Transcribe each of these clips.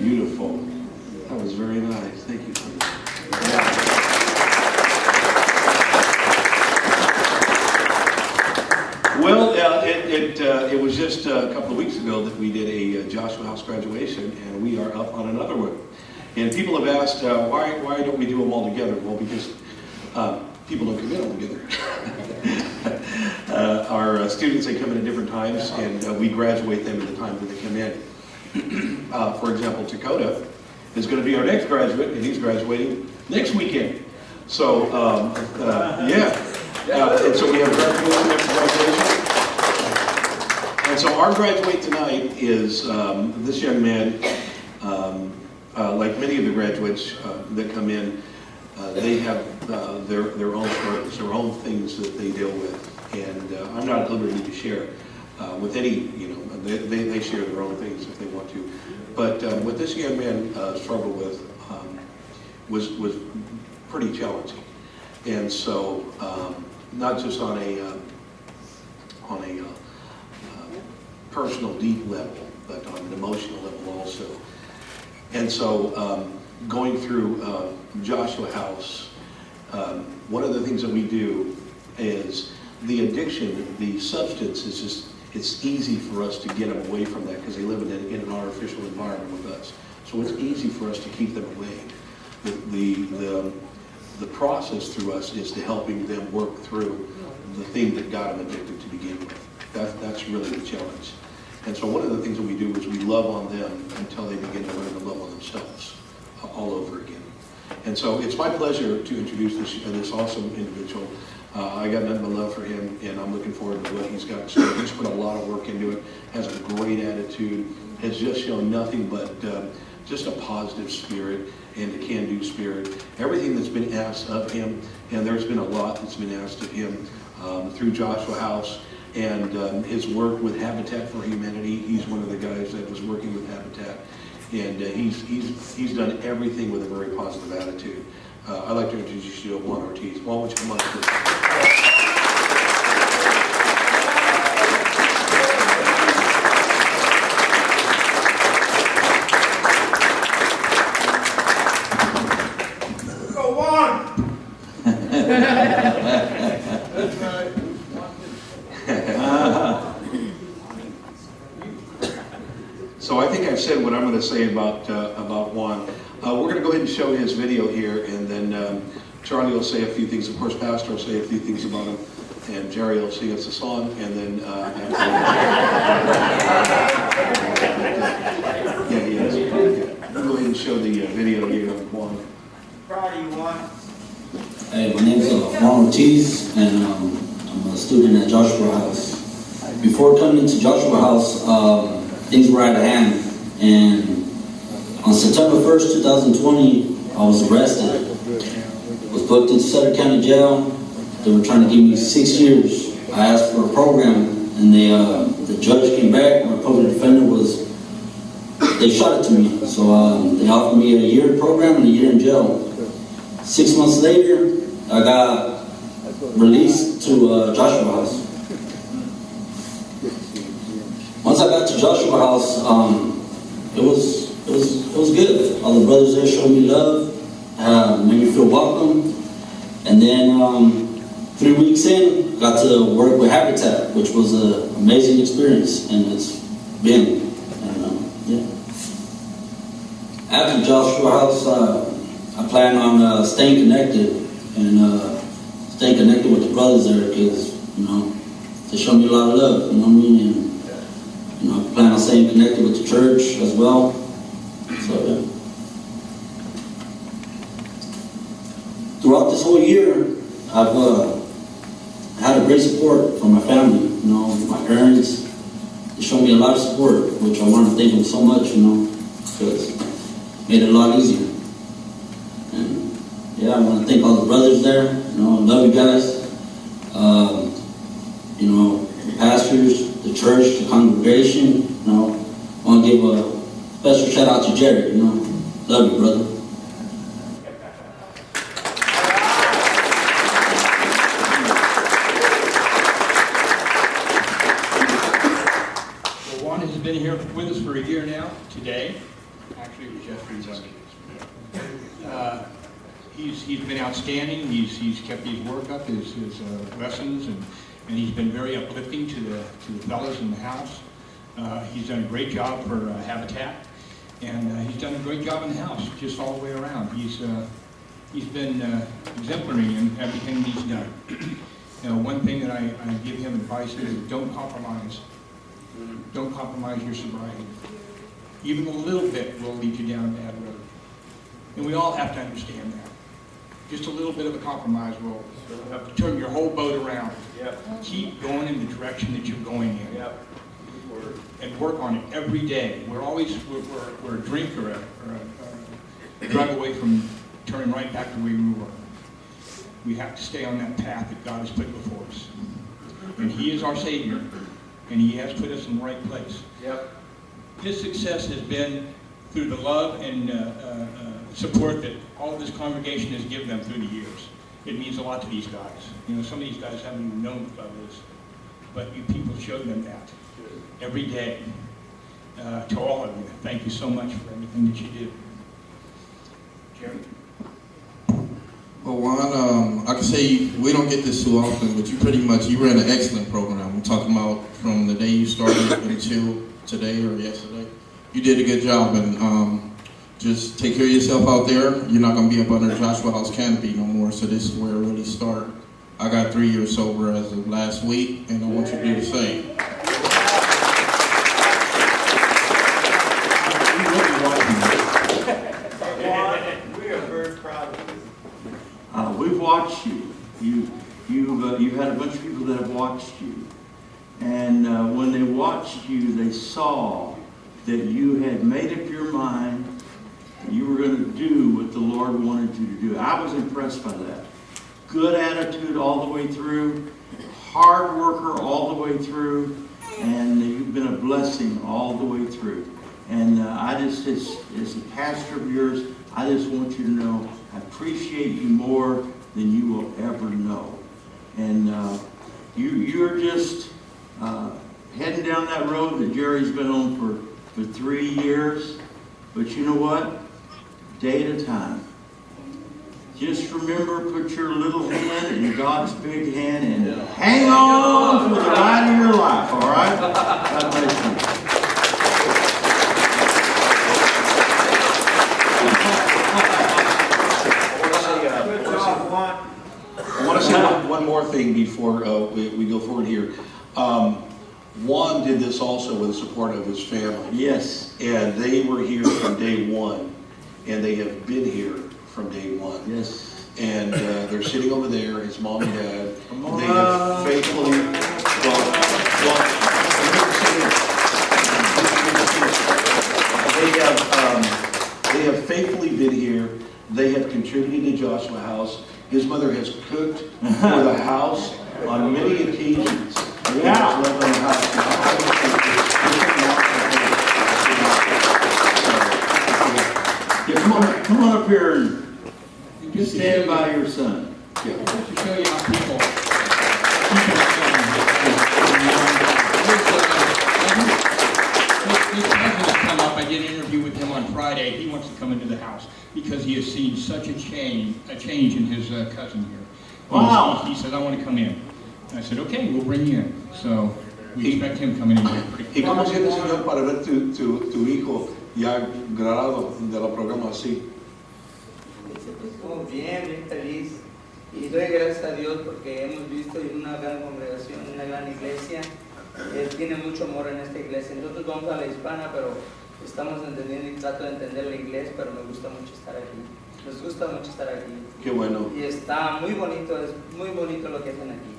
beautiful. That was very nice. Thank you for that. Well, it was just a couple of weeks ago that we did a Joshua House graduation, and we are up on another one. And people have asked, why don't we do them all together? Well, because people don't come in all together. Our students, they come in at different times, and we graduate them at the time that they come in. For example, Dakota is going to be our next graduate, and he's graduating next weekend. So, yeah. And so we have graduation after graduation. And so our graduate tonight is this young man. Like many of the graduates that come in, they have their own struggles, their own things that they deal with. And I'm not at liberty to share with any, they share their own things if they want to. But what this young man struggled with was pretty challenging. And so, not just on a personal, deep level, but on an emotional level also. And so, going through Joshua House, one of the things that we do is the addiction, the substance is just, it's easy for us to get them away from that because they live in an artificial environment with us. So it's easy for us to keep them away. The process through us is to helping them work through the thing that got them addicted to begin with. That's really the challenge. And so one of the things that we do is we love on them until they begin to learn to love on themselves all over again. And so it's my pleasure to introduce this awesome individual. I got nothing but love for him, and I'm looking forward to what he's got. So he's put a lot of work into it, has a great attitude, has just shown nothing but just a positive spirit and a can-do spirit. Everything that's been asked of him, and there's been a lot that's been asked of him through Joshua House, and his work with Habitat for Humanity. He's one of the guys that was working with Habitat, and he's done everything with a very positive attitude. I'd like to introduce you to Juan Ortiz. Juan, would you come on, please? So I think I've said what I'm going to say about Juan. We're going to go ahead and show his video here, and then Charlie will say a few things. Of course, Pastor will say a few things about him, and Jerry will sing us a song, and then yes. We'll go ahead and show the video here of Juan. Proud of you, Juan. Hey, my name is Juan Ortiz, and I'm a student at Joshua House. Before coming into Joshua House, things were out of hand, and on September 1st, 2020, I was arrested. I was booked into Sutter County Jail. They were trying to give me 6 years. I asked for a program, and the judge came back. My public defender they shot it to me. So they offered me a year program and a year in jail. 6 months later, I got released to Joshua House. Once I got to Joshua House, it was good. All the brothers there showed me love, made me feel welcome. And then 3 weeks in, got to work with Habitat, which was an amazing experience, and it's been. After Joshua House, I plan on staying connected and staying connected with the brothers there because they show me a lot of love. You know what I mean? And I plan on staying connected with the church as well. So yeah. Throughout this whole year, I've had a great support from my family. My parents, they showed me a lot of support, which I want to thank them so much. Because it made it a lot easier. And yeah, I want to thank all the brothers there. I love you guys. The pastors, the church, the congregation. I want to give a special shout out to Jerry. Love you, brother. Well, Juan has been here with us for a year now, today. Actually, it was yesterday's. He's been outstanding. He's kept his work up, his lessons, and he's been very uplifting to the fellows in the house. He's done a great job for Habitat, and he's done a great job in the house, just all the way around. He's been exemplary in everything he's done. One thing that I give him advice is don't compromise. Don't compromise your sobriety. Even a little bit will lead you down a bad road. And we all have to understand that. Just a little bit of a compromise will turn your whole boat around. Yep. Keep going in the direction that you're going in. Yep. And work on it every day. We're a drink or a drive away from turning right back to where we were. We have to stay on that path that God has put before us. And He is our Savior, and He has put us in the right place. Yep. His success has been through the love and support that all of this congregation has given them through the years. It means a lot to these guys. Some of these guys haven't even known what love is, but you people show them that every day. To all of you, thank you so much for everything that you do. Jerry? Well, Juan, I can say we don't get this too often, but you ran an excellent program. I'm talking about from the day you started until today or yesterday. You did a good job, and just take care of yourself out there. You're not going to be up under Joshua House canopy no more, so this is where it really starts. I got 3 years sober as of last week, and I want you to do the same. We are very proud of you. We've watched you. You've had a bunch of people that have watched you. And when they watched you, they saw that you had made up your mind that you were going to do what the Lord wanted you to do. I was impressed by that. Good attitude all the way through, hard worker all the way through, and you've been a blessing all the way through. And I just, as a pastor of yours, I just want you to know I appreciate you more than you will ever know. And you're just heading down that road that Jerry's been on for 3 years. But you know what? Day at a time. Just remember, put your little hand in God's big hand and hang on for the ride of your life, all right? God bless you. I want to say one more thing before we go forward here. Juan did this also with the support of his family. Yes. And they were here from day one, and they have been here from day one. Yes. And they're sitting over there, his mom and dad. They have faithfully, they have faithfully been here. They have contributed to Joshua House. His mother has cooked for the house on many occasions. Yeah. Come on up here and just stand by your son. Yeah. To show you how people his cousin has come up. I did an interview with him on Friday. He wants to come into the house because he has seen such a change in his cousin here. Wow. He said, I want to come in. I said, okay, we'll bring you in. So we expect him coming in here pretty ¿Y cómo siente, Señor, para ver tu hijo ya graduado de la programa así? Estamos bien feliz. Y doy gracias a Dios porque hemos visto una gran congregación, una gran iglesia. Él tiene mucho amor en esta iglesia. Nosotros vamos a la hispana, pero estamos entendiendo y trato de entender el inglés, pero me gusta mucho estar aquí. Nos gusta mucho estar aquí. Qué bueno. Y está muy bonito, es muy bonito lo que hacen aquí.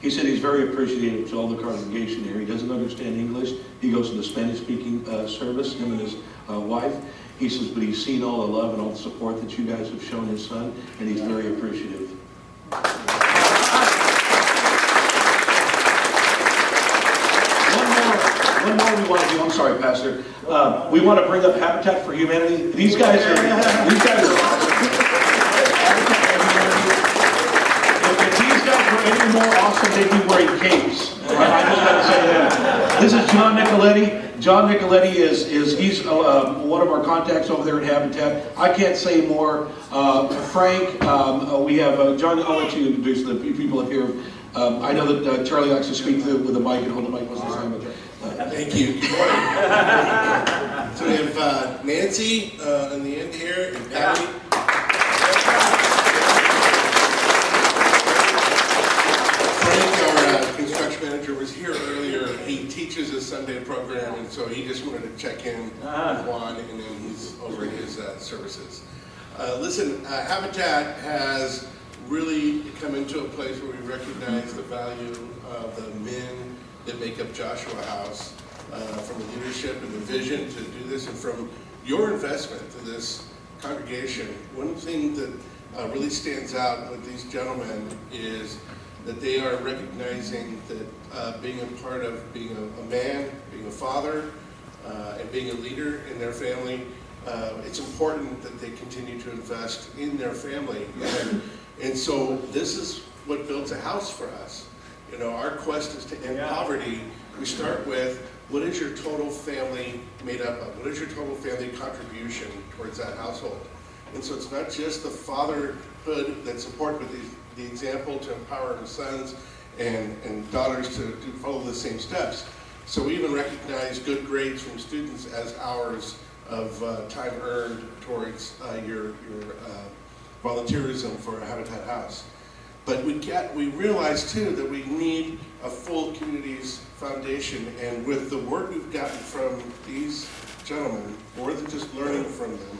He said he's very appreciative to all the congregation here. He doesn't understand English. He goes to the Spanish-speaking service, him and his wife. He says, but he's seen all the love and all the support that you guys have shown his son, and he's very appreciative. One more we want to do. I'm sorry, Pastor. We want to bring up Habitat for Humanity. These guys are awesome. If these guys were any more awesome, they'd be wearing capes. I just got to say that. This is John Nicoletti. John Nicoletti he's one of our contacts over there at Habitat. I can't say more. Frank, we have John. I'll let you introduce the people up here. I know that Charlie likes to speak with the mic and hold the mic most of the time. Thank you. Good morning. So we have Nancy in the end here, and Patty. Frank, our construction manager, was here earlier. He teaches a Sunday program, and so he just wanted to check in with Juan, and then he's over at his services. Listen, Habitat has really come into a place where we recognize the value of the men that make up Joshua House, from the leadership and the vision to do this, and from your investment to this congregation. One thing that really stands out with these gentlemen is that they are recognizing that being a part of being a man, being a father, and being a leader in their family, it's important that they continue to invest in their family. And so this is what builds a house for us. You know, our quest is to end poverty. We start with, what is your total family made up of? What is your total family contribution towards that household? And so it's not just the fatherhood that's important, but the example to empower the sons and daughters to follow the same steps. So we even recognize good grades from students as hours of time earned towards your volunteerism for a Habitat House. But we realize too that we need a full communities foundation, and with the work we've gotten from these gentlemen, more than just learning from them,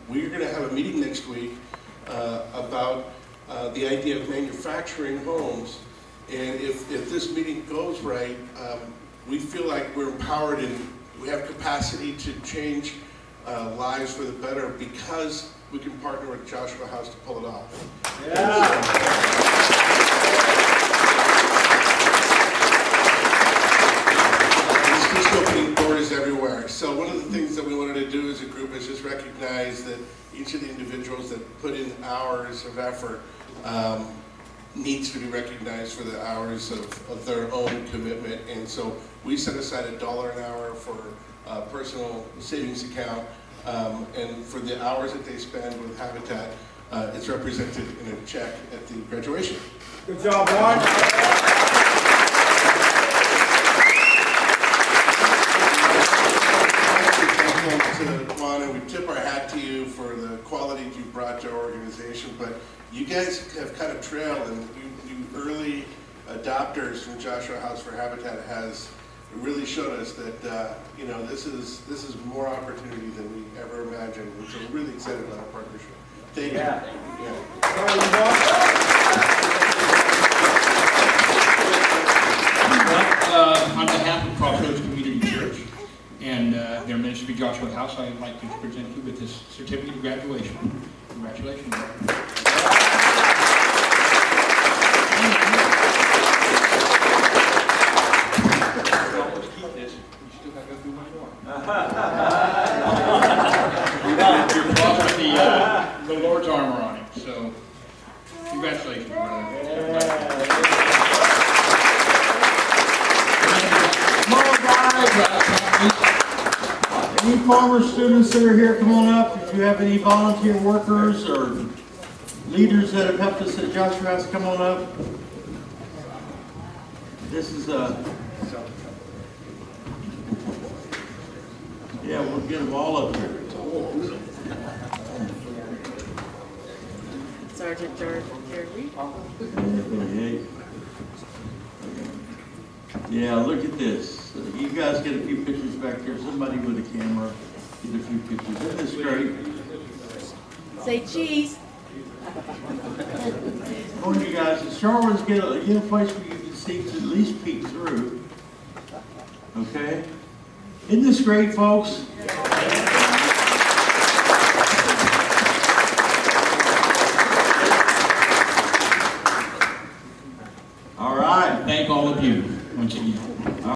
we're going to have a meeting next week about the idea of manufacturing homes. And if this meeting goes right, we feel like we're empowered and we have capacity to change lives for the better because we can partner with Joshua House to pull it off. It's just opening doors everywhere. So one of the things that we wanted to do as a group is just recognize that each of the individuals that put in hours of effort needs to be recognized for the hours of their own commitment. And so we set aside $1 an hour for a personal savings account. And for the hours that they spend with Habitat, it's represented in a check at the graduation. Good job, Juan. To Juan, and we tip our hat to you for the qualities you brought to our organization. But you guys have kind of trailed, and you early adopters from Joshua House for Habitat has really showed us that this is more opportunity than we ever imagined, and so we're really excited about our partnership. Thank you. On behalf of Crossroads Community Church and their ministry, Joshua House, I'd like to present you with this certificate of graduation. Congratulations. You're crossed with the Lord's armor on it, so congratulations, brother. Come on, guys. Any former students that are here, come on up. If you have any volunteer workers or leaders that have helped us at Joshua House, come on up. This is yeah, we'll get them all up here. Sergeant Jeremy. Yeah, look at this. You guys get a few pictures back here. Somebody with a camera get a few pictures. Isn't this great? Say cheese. Come on, you guys. The Charlottes get a place where you can see to at least peek through. Okay? Isn't this great, folks?